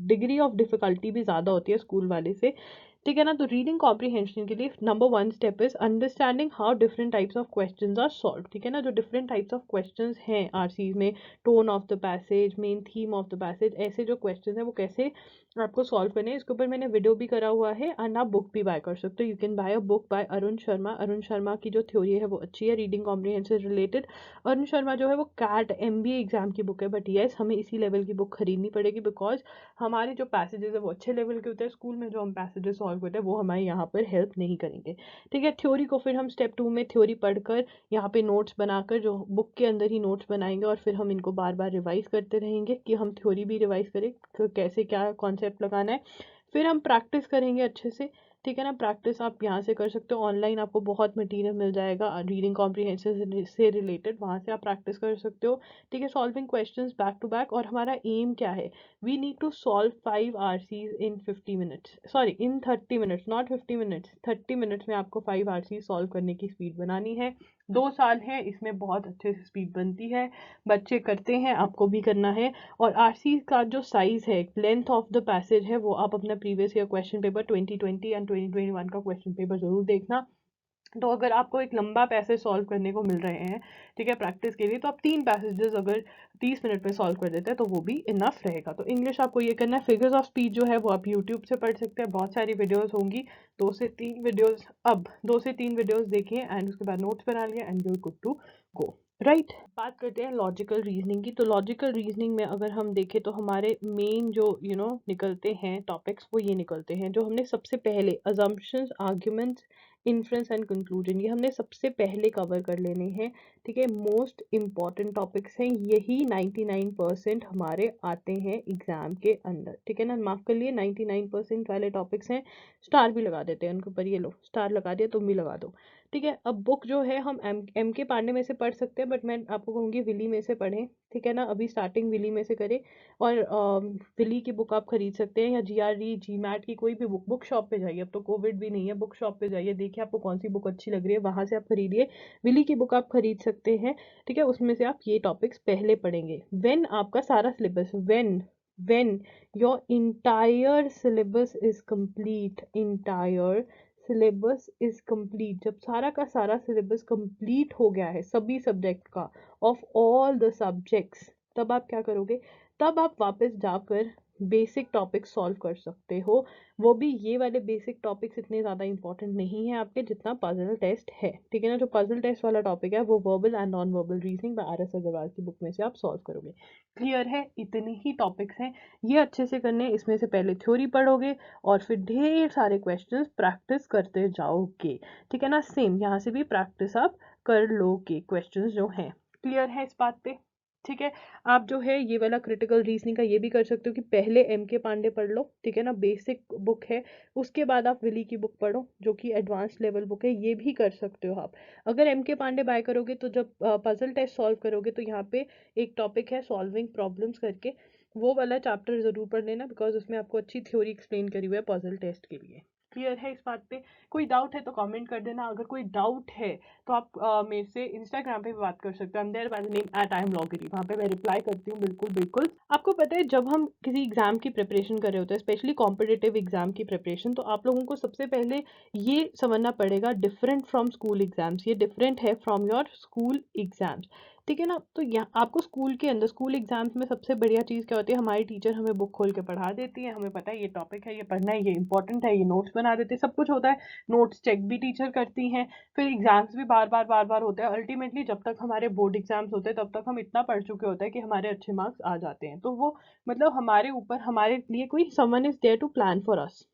degree of difficulty भी ज़्यादा होती है school वाले से, ठीक है ना। तो रीडिंग कॉम्प्रिहेंशन के लिए number 1 step is understanding how different types of questions are solve, ठीक है ना, जो डिफरेंट टाइप्स ऑफ क्वेश्चंस हैं आरसी में, tone of the passage, main theme of the passage, ऐसे जो क्वेश्चंस हैं वो कैसे आपको सॉल्व करने हैं, इसके ऊपर मैंने वीडियो भी करा हुआ है, एंड आप बुक भी बाय कर सकते हो। You can buy a book by Arun Sharma. Arun Sharma की जो थ्योरी है वो अच्छी है reading comprehension related. Arun Sharma जो है वो कैट एमबीए एग्जाम की बुक है, बट येस हमें इसी लेवल की बुक खरीदनी पड़ेगी, बिकॉज हमारे जो पैसेजेस है वो अच्छे लेवल के होते हैं, स्कूल में जो हम पैसेजेस सॉल्व करते हैं वो हमारे यहाँ पर हेल्प नहीं करेंगे। ठीक है, थ्योरी को फिर हम स्टेप 2 में थ्योरी पढ़कर यहाँ पे नोट्स बनाकर जो बुक के अंदर ही नोट्स बनाएंगे, और फिर हम इनको बार बार रिवाइज करते रहेंगे कि हम थ्योरी भी रिवाइज करें, तो कैसे क्या कॉन्सेप्ट लगाना है। फिर हम प्रैक्टिस करेंगे अच्छे से, ठीक है ना। प्रैक्टिस आप यहाँ से कर सकते हो, ऑनलाइन आपको बहुत मटेरियल मिल जाएगा रीडिंग कॉम्प्रिहेंशन से रिलेटेड, वहाँ से आप प्रैक्टिस कर सकते हो। ठीक है, solving questions back to back. और हमारा एम क्या है, we need to solve 5 RCs in 50 minutes, sorry in 30 minutes, not 50 minutes, 30 minutes में आपको 5 आरसीज सॉल्व करने की स्पीड बनानी है। 2 साल है, इसमें बहुत अच्छे से स्पीड बनती है, बच्चे करते हैं, आपको भी करना है। और आरसी का जो साइज है, लेंथ ऑफ द पैसेज है, वो आप अपना previous year question paper 2020 and 2021 का क्वेश्चन पेपर जरूर देखना। तो अगर आपको एक लंबा पैसेज सॉल्व करने को मिल रहे हैं, ठीक है, प्रैक्टिस के लिए, तो आप 3 पैसेजेस अगर 30 मिनट में सॉल्व कर देते हैं तो वो भी इनफ रहेगा। तो इंग्लिश आपको ये करना है। फिगर्स ऑफ स्पीच जो है वो आप यूट्यूब से पढ़ सकते हैं, बहुत सारी वीडियोस होंगी, 2 से 3 वीडियोस देखिए एंड उसके बाद नोट्स बना लिए and you are good to go. Right, बात करते हैं लॉजिकल रीजनिंग की। तो लॉजिकल रीजनिंग में अगर हम देखें तो हमारे मेन जो निकलते हैं टॉपिक्स, वो ये निकलते हैं जो हमने सबसे पहले, assumptions, arguments, inference and conclusion, ये हमने सबसे पहले कवर कर लेने हैं। ठीक है, मोस्ट इंपॉर्टेंट टॉपिक्स हैं, यही 99% हमारे आते हैं एग्जाम के अंदर। ठीक है ना, मार्क कर लिए, 99% वाले टॉपिक्स हैं, स्टार भी लगा देते हैं उनके ऊपर, ये लो स्टार लगा दिया, तुम भी लगा दो। ठीक है, अब बुक जो है हम एम के पांडे में से पढ़ सकते हैं, बट मैं आपको कहूँगी विली में से पढ़ें। ठीक है ना, अभी स्टार्टिंग विली में से करें। और विली की बुक आप खरीद सकते हैं, या जीआरई जीमैट की कोई भी बुक शॉप पे जाइए, अब तो कोविड भी नहीं है, बुक शॉप पे जाइए, देखिए आपको कौन सी बुक अच्छी लग रही है, वहां से आप खरीदिए। विली की बुक आप खरीद सकते हैं। ठीक है, उसमें से आप ये टॉपिक्स पहले पढ़ेंगे। व्हेन आपका सारा syllabus, when your entire syllabus is complete, entire syllabus is complete, जब सारा का सारा सिलेबस कंप्लीट हो गया है सभी सब्जेक्ट का, ऑफ ऑल द सब्जेक्ट्स, तब आप क्या करोगे, तब आप वापस जाकर बेसिक टॉपिक सॉल्व कर सकते हो। वो भी ये वाले बेसिक टॉपिक्स इतने ज़्यादा इंपॉर्टेंट नहीं है आपके जितना पजल टेस्ट है। ठीक है ना, जो पजल टेस्ट वाला टॉपिक है वो verbal and non verbal reasoning by R S Agarwal की बुक में से आप सॉल्व करोगे। क्लियर है, इतने ही टॉपिक्स हैं, ये अच्छे से करने। इसमें से पहले थ्योरी पढ़ोगे और फिर ढेर सारे क्वेश्चंस प्रैक्टिस करते जाओगे। ठीक है ना, सेम यहाँ से भी प्रैक्टिस आप कर लोगे क्वेश्चंस जो हैं। क्लियर है इस बात पे। ठीक है, आप जो है ये वाला क्रिटिकल रीजनिंग का ये भी कर सकते हो कि पहले एम के पांडे पढ़ लो। ठीक है ना, बेसिक बुक है, उसके बाद आप विली की बुक पढ़ो जो कि एडवांस लेवल बुक है, ये भी कर सकते हो आप। अगर एम के पांडे बाय करोगे तो जब पजल टेस्ट सॉल्व करोगे तो यहाँ पे एक टॉपिक है सॉल्विंग प्रॉब्लम्स करके, वो वाला चैप्टर जरूर पढ़ लेना, बिकॉज उसमें आपको अच्छी थ्योरी एक्सप्लेन करी हुई है पजल टेस्ट के लिए। क्लियर है इस बात पे। कोई डाउट है तो कमेंट कर देना, अगर कोई डाउट है तो आप मेरे से इंस्टाग्राम पे भी बात कर सकते हो, there by the name @IamLoggery, वहाँ पे मैं रिप्लाई करती हूँ, बिल्कुल बिल्कुल। आपको पता है जब हम किसी एग्जाम की प्रिपरेशन कर रहे होते हैं, स्पेशली कॉम्पिटिटिव एग्जाम की प्रिपरेशन, तो आप लोगों को सबसे पहले ये समझना पड़ेगा, डिफरेंट फ्रॉम स्कूल एग्जाम्स, ये डिफरेंट है फ्रॉम योर स्कूल एग्जाम्स। ठीक है ना, तो यहाँ आपको स्कूल के अंदर, स्कूल एग्जाम्स में सबसे बढ़िया चीज़ क्या होती है, हमारी टीचर हमें बुक खोल के पढ़ा देती है, हमें पता है ये टॉपिक है, ये पढ़ना है, ये इंपॉर्टेंट है, ये नोट्स बना देते हैं, सब कुछ होता है, नोट्स चेक भी टीचर करती हैं, फिर एग्जाम्स भी बार बार होते हैं। अल्टीमेटली जब तक हमारे बोर्ड एग्जाम्स होते हैं तब तक हम इतना पढ़ चुके होते हैं कि हमारे अच्छे मार्क्स आ जाते हैं। तो वो मतलब हमारे ऊपर, हमारे लिए कोई someone is there to plan for us.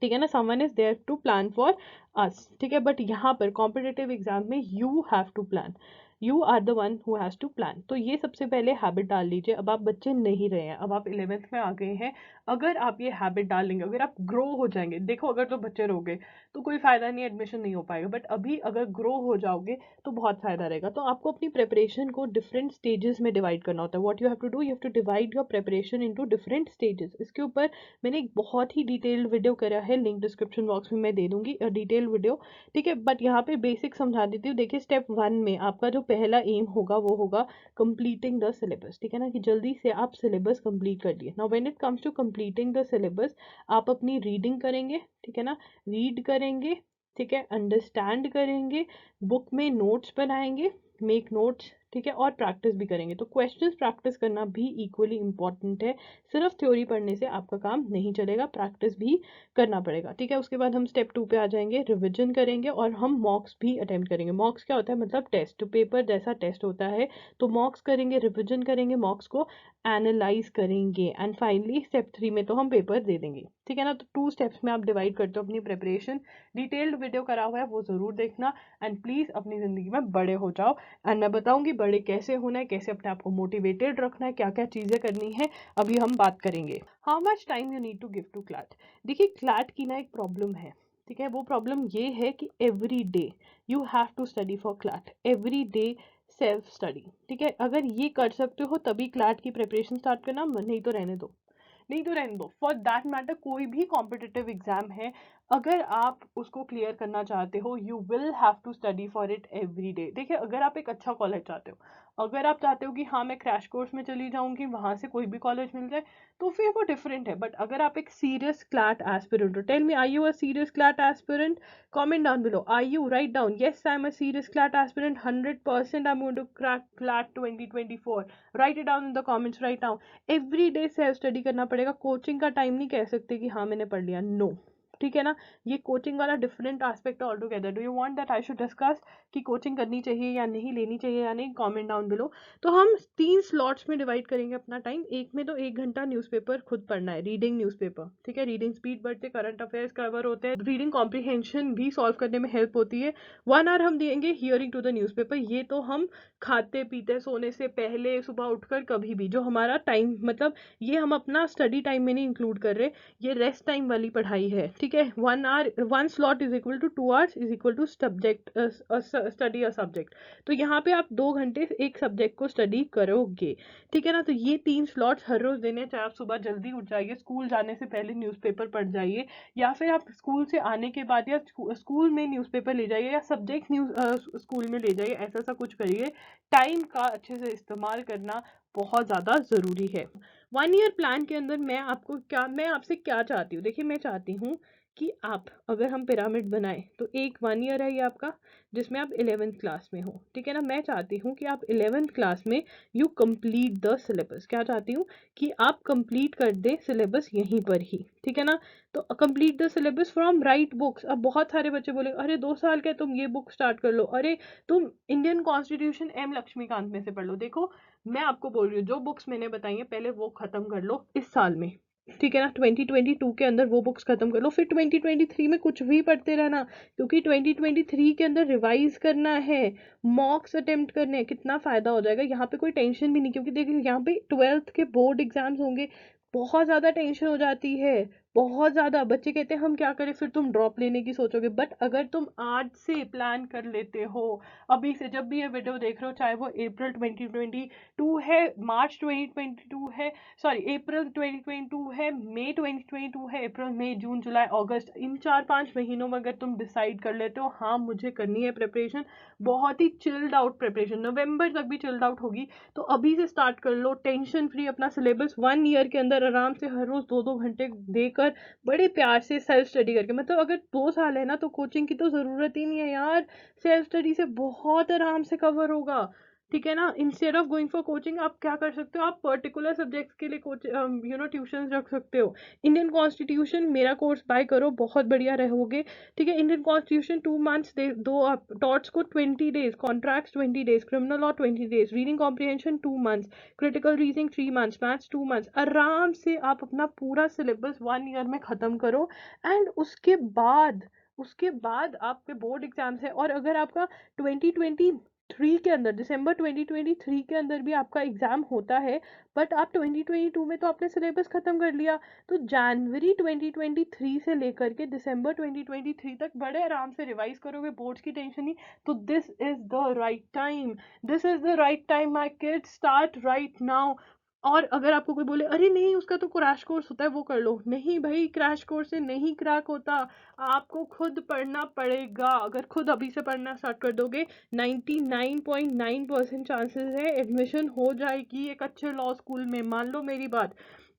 ठीक है ना, someone is there to plan for us. ठीक है, बट यहाँ पर कॉम्पिटेटिव एग्जाम में you have to plan, you are the one who has to plan. तो ये सबसे पहले हैबिट डाल लीजिए। अब आप बच्चे नहीं रहे हैं, अब आप 11th में आ गए हैं, अगर आप ये हैबिट डाल लेंगे, अगर आप ग्रो हो जाएंगे, देखो अगर तो बच्चे रहोगे तो कोई फायदा नहीं, एडमिशन नहीं हो पाएगा, बट अभी अगर ग्रो हो जाओगे तो बहुत फायदा रहेगा। तो आपको अपनी प्रिपरेशन को डिफरेंट स्टेजेस में डिवाइड करना होता है। What you have to do, you have to divide your preparation into different stages. इसके ऊपर मैंने एक बहुत ही डिटेल्ड वीडियो करा है, लिंक डिस्क्रिप्शन बॉक्स में मैं दे दूंगी डिटेल वीडियो। ठीक है, बट यहाँ पे बेसिक समझा देती हूँ। देखिए, स्टेप 1 में आपका जो पहला एम होगा वो होगा कंप्लीटिंग द सिलेबस। ठीक है ना, कि जल्दी से आप सिलेबस कंप्लीट कर लिए। Now when it comes to completing the syllabus, आप अपनी रीडिंग करेंगे। ठीक है ना, रीड करेंगे, ठीक है, अंडरस्टैंड करेंगे, बुक में नोट्स बनाएंगे, मेक नोट्स, ठीक है, और प्रैक्टिस भी करेंगे। तो क्वेश्चंस प्रैक्टिस करना भी इक्वली इंपॉर्टेंट है, सिर्फ थ्योरी पढ़ने से आपका काम नहीं चलेगा, प्रैक्टिस भी करना पड़ेगा। ठीक है, उसके बाद हम स्टेप 2 पे आ जाएंगे, रिविजन करेंगे और हम मॉक्स भी अटेम्प्ट करेंगे। मॉक्स क्या होता है, मतलब टेस्ट पेपर जैसा टेस्ट होता है। तो मॉक्स करेंगे, रिविजन करेंगे, मॉक्स को एनालाइज करेंगे एंड फाइनली स्टेप 3 में तो हम पेपर दे देंगे। ठीक है ना, तो 2 स्टेप्स में आप डिवाइड करते हो अपनी प्रिपरेशन। डिटेल्ड वीडियो करा हुआ है, वो जरूर देखना एंड प्लीज अपनी जिंदगी में बड़े हो जाओ एंड मैं बताऊंगी बड़े कैसे होना है, कैसे अपने आप को मोटिवेटेड रखना है, क्या क्या चीज़ें करनी है, अभी हम बात करेंगे। How much time you need to give to CLAT. देखिए क्लैट की ना एक प्रॉब्लम है, ठीक है। वो प्रॉब्लम ये है कि every day you have to study for CLAT, every day self study, ठीक है। अगर ये कर सकते हो तभी क्लैट की प्रिपरेशन स्टार्ट करना, नहीं तो रहने दो, नहीं तो रहने दो। फॉर दैट मैटर कोई भी कॉम्पिटिटिव एग्जाम है, अगर आप उसको क्लियर करना चाहते हो you will have to study for it every day. देखिए अगर आप एक अच्छा कॉलेज चाहते हो, अगर आप चाहते हो कि हाँ मैं क्रैश कोर्स में चली जाऊंगी, वहां से कोई भी कॉलेज मिल जाए, तो फिर वो डिफरेंट है। बट अगर आप एक सीरियस क्लैट एस्पिरेंट हो, tell me are you a serious CLAT aspirant? Comment down below. Are you? Write down. Yes, I'm a serious CLAT aspirant. 100% I'm going to crack CLAT 2024. Write it down in the comments right now. Every day self study करना पड़ेगा। Coaching का time नहीं कह सकते कि हाँ मैंने पढ़ लिया, नो, ठीक है ना। ये कोचिंग वाला different aspect all together. Do you want that I should discuss कि कोचिंग करनी चाहिए या नहीं, लेनी चाहिए या नहीं? Comment down below. तो हम 3 स्लॉट्स में डिवाइड करेंगे अपना टाइम। एक में तो 1 घंटा न्यूज़पेपर खुद पढ़ना है, रीडिंग न्यूज़पेपर, ठीक है। रीडिंग स्पीड बढ़ते, करंट अफेयर्स कवर होते हैं, रीडिंग कॉम्प्रिहेंशन भी सॉल्व करने में हेल्प होती है। 1 आवर हम देंगे हियरिंग टू द न्यूज़पेपर। ये तो हम खाते पीते सोने से पहले, सुबह उठकर कभी भी, जो हमारा टाइम, मतलब ये हम अपना स्टडी टाइम में नहीं इंक्लूड कर रहे, ये रेस्ट टाइम वाली पढ़ाई है, ठीक है। 1 hour 1 slot is equal to 2 hours is equal to subject, study a subject. तो यहाँ पे आप 2 घंटे एक सब्जेक्ट को स्टडी करोगे, ठीक है ना। तो ये 3 स्लॉट्स हर रोज देने, चाहे आप सुबह जल्दी उठ जाइए, स्कूल जाने से पहले न्यूज़पेपर पढ़ जाइए, या फिर आप स्कूल से आने के बाद या स्कूल में न्यूज़पेपर ले जाइए, या सब्जेक्ट न्यूज़ स्कूल में ले जाइए, ऐसा सा कुछ करिए। टाइम का अच्छे से इस्तेमाल करना बहुत ज़्यादा ज़रूरी है। 1 ईयर प्लान के अंदर मैं आपसे क्या चाहती हूँ? देखिए मैं चाहती हूँ कि आप, अगर हम पिरामिड बनाए तो एक 1 ईयर है ये आपका, जिसमें आप 11th क्लास में हो, ठीक है ना। मैं चाहती हूँ कि आप 11th क्लास में यू कंप्लीट द सिलेबस। क्या चाहती हूँ? कि आप कंप्लीट कर दें सिलेबस यहीं पर ही, ठीक है ना। तो complete the syllabus from right books. अब बहुत सारे बच्चे बोले अरे 2 साल के तुम ये बुक स्टार्ट कर लो, अरे तुम इंडियन कॉन्स्टिट्यूशन एम लक्ष्मीकांत में से पढ़ लो। देखो मैं आपको बोल रही हूँ जो बुक्स मैंने बताई है पहले वो खत्म कर लो इस साल में, ठीक है ना। 2022 के अंदर वो बुक्स खत्म कर लो, फिर 2023 में कुछ भी पढ़ते रहना, क्योंकि 2023 के अंदर रिवाइज करना है, मॉक्स अटेम्प्ट करने हैं। कितना फायदा हो जाएगा, यहाँ पे कोई टेंशन भी नहीं, क्योंकि देखिए यहाँ पे 12th के बोर्ड एग्जाम्स होंगे, बहुत ज़्यादा टेंशन हो जाती है, बहुत ज़्यादा। बच्चे कहते हैं हम क्या करें, फिर तुम ड्रॉप लेने की सोचोगे। बट अगर तुम आज से प्लान कर लेते हो, अभी से, जब भी ये वीडियो देख रहे हो, चाहे वो अप्रैल 2022 है, मार्च 2022 है, सॉरी अप्रैल 2022 है, मई 2022 है, अप्रैल मई जून जुलाई अगस्त, इन 4-5 महीनों में अगर तुम डिसाइड कर लेते हो हाँ मुझे करनी है प्रिपरेशन, बहुत ही चिल्ड आउट प्रिपरेशन, नवंबर तक भी चिल्ड आउट होगी, तो अभी से स्टार्ट कर लो टेंशन फ्री अपना सिलेबस 1 ईयर के अंदर आराम से हर रोज 2-2 घंटे देकर, बड़े प्यार से सेल्फ स्टडी करके। मतलब अगर 2 साल है ना तो कोचिंग की तो ज़रूरत ही नहीं है यार, सेल्फ स्टडी से बहुत आराम से कवर होगा, ठीक है ना। Instead of going for coaching आप क्या कर सकते हो, आप पर्टिकुलर सब्जेक्ट्स के लिए ट्यूशन रख सकते हो। इंडियन कॉन्स्टिट्यूशन मेरा कोर्स बाय करो, बहुत बढ़िया रहोगे, ठीक है। इंडियन कॉन्स्टिट्यूशन 2 मंथ्स दे दो आप, टॉट्स को 20 days, contracts 20 days, criminal law 20 days, reading comprehension 2 months, critical reasoning 3 months, maths 2 months. आराम से आप अपना पूरा सिलेबस 1 ईयर में ख़त्म करो, एंड उसके बाद आपके बोर्ड एग्जाम्स है। और अगर आपका 2023 के अंदर, दिसंबर 2023 के अंदर भी आपका एग्जाम होता है, बट आप 2022 में तो आपने सिलेबस खत्म कर लिया, तो जनवरी 2023 से लेकर के दिसंबर 2023 तक बड़े आराम से रिवाइज करोगे, बोर्ड्स की टेंशन नहीं। तो this is the right time, this is the right time my kids, start right now. और अगर आपको कोई बोले अरे नहीं उसका तो क्रैश कोर्स होता है वो कर लो, नहीं भाई क्रैश कोर्स से नहीं क्रैक होता, आपको खुद पढ़ना पड़ेगा। अगर खुद अभी से पढ़ना स्टार्ट कर दोगे 99.9% चांसेस है एडमिशन हो जाएगी एक अच्छे लॉ स्कूल में, मान लो मेरी बात।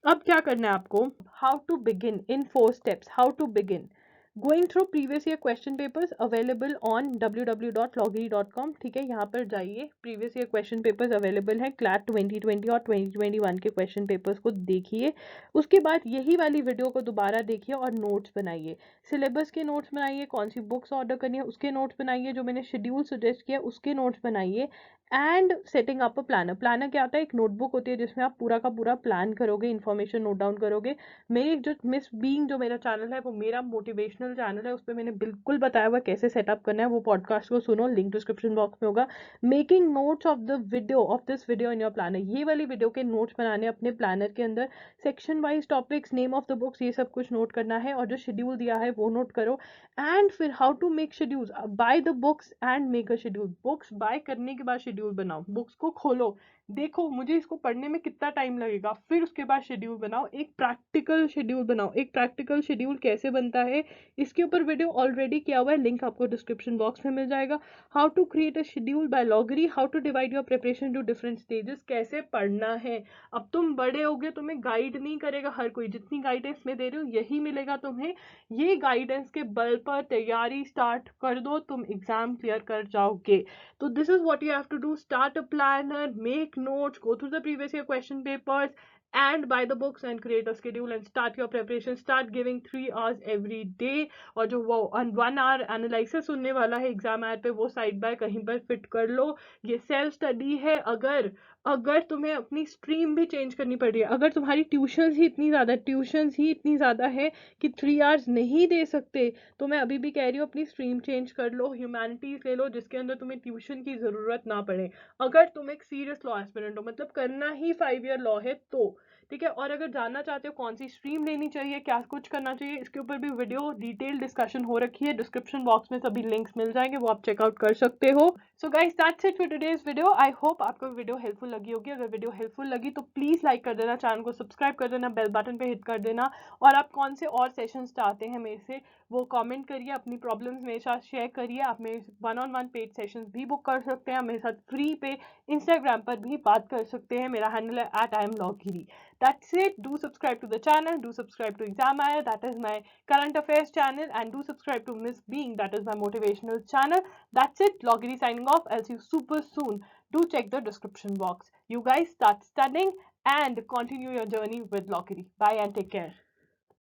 अब क्या करना है आपको, how to begin in 4 steps, how to begin going through previous year question papers available on www.logri.com, ठीक है। यहाँ पर जाइए, previous year question papers available हैं, क्लैट 2020 और 2021 के क्वेश्चन पेपर्स को देखिए। उसके बाद यही वाली वीडियो को दोबारा देखिए और नोट्स बनाइए, सिलेबस के नोट्स बनाइए, कौन सी बुक्स ऑर्डर करनी है उसके नोट्स बनाइए, जो मैंने शेड्यूल सजेस्ट किया उसके नोट्स बनाइए, and setting up a planner. Planner क्या होता है, एक नोटबुक होती है जिसमें आप पूरा का पूरा प्लान करोगे, इन्फॉर्मेशन नोट डाउन करोगे। मेरी जो मिस बीइंग जो मेरा चैनल है वो मेरा मोटिवेशनल मोटिवेशनल चैनल है, उस पर मैंने बिल्कुल बताया हुआ कैसे सेटअप करना है, वो पॉडकास्ट को सुनो, लिंक डिस्क्रिप्शन बॉक्स में होगा। Making notes of the video of this video in your planner, ये वाली वीडियो के नोट्स बनाने अपने प्लानर के अंदर, section wise topics, name of the books, ये सब कुछ नोट करना है, और जो शेड्यूल दिया है वो नोट करो। एंड फिर how to make schedule, buy the books and make a schedule, books buy करने के बाद शेड्यूल बनाओ, बुक्स को खोलो, देखो मुझे इसको पढ़ने में कितना टाइम लगेगा, फिर उसके बाद शेड्यूल बनाओ, एक प्रैक्टिकल शेड्यूल बनाओ। एक प्रैक्टिकल शेड्यूल कैसे बनता है, इसके ऊपर वीडियो ऑलरेडी किया हुआ है, लिंक आपको डिस्क्रिप्शन बॉक्स में मिल जाएगा। How to create a schedule by Lawgiri, how to divide your preparation to different stages, कैसे पढ़ना है। अब तुम बड़े होगे, तुम्हें गाइड नहीं करेगा हर कोई, जितनी गाइडेंस मैं दे रही हूँ यही मिलेगा तुम्हें, ये गाइडेंस के बल पर तैयारी स्टार्ट कर दो, तुम एग्जाम क्लियर कर जाओगे। So this is what you have to do: start a planner, make notes, go through the previous year question papers, and buy the books and create a schedule and start your preparation. Start giving 3 hours every day, और जो वो 1 hour analysis सुनने वाला है exam आयर पे, वो side by कहीं पर फिट कर लो। ये सेल्फ स्टडी है। अगर अगर तुम्हें अपनी स्ट्रीम भी चेंज करनी पड़ रही है, अगर तुम्हारी ट्यूशंस ही इतनी ज़्यादा है कि 3 hours नहीं दे सकते, तो मैं अभी भी कह रही हूँ अपनी स्ट्रीम चेंज कर लो, ह्यूमैनिटीज ले लो, जिसके अंदर तुम्हें ट्यूशन की ज़रूरत ना पड़े। अगर तुम एक सीरियस लॉ एस्पिरेंट हो, मतलब करना ही 5 year लॉ है, तो ठीक है। और अगर जानना चाहते हो कौन सी स्ट्रीम लेनी चाहिए, क्या कुछ करना चाहिए, इसके ऊपर भी वीडियो डिटेल डिस्कशन हो रखी है, डिस्क्रिप्शन बॉक्स में सभी लिंक्स मिल जाएंगे, वो आप चेकआउट कर सकते हो। So guys that's it for today's video. I hope आपको वीडियो हेल्पफुल लगी होगी। अगर वीडियो हेल्पफुल लगी तो प्लीज़ लाइक कर देना, चैनल को सब्सक्राइब कर देना, बेल बटन पे हिट कर देना, और आप कौन से और सेशंस चाहते हैं मेरे से वो कमेंट करिए, अपनी प्रॉब्लम्स मेरे साथ शेयर करिए। आप मेरे 1-on-1 पेड सेशंस भी बुक कर सकते हैं, मेरे साथ फ्री पे इंस्टाग्राम पर भी बात कर सकते हैं। मेरा हैंडल है @IamLogiri। That's it. Do subscribe to the channel. Do subscribe to Examire. That is my current affairs channel. And do subscribe to Miss Being. That is my motivational channel. That's it. Logiri signing off. I'll see you super soon. Do check the description box. You guys start studying and continue your journey with Logiri. Bye and take care.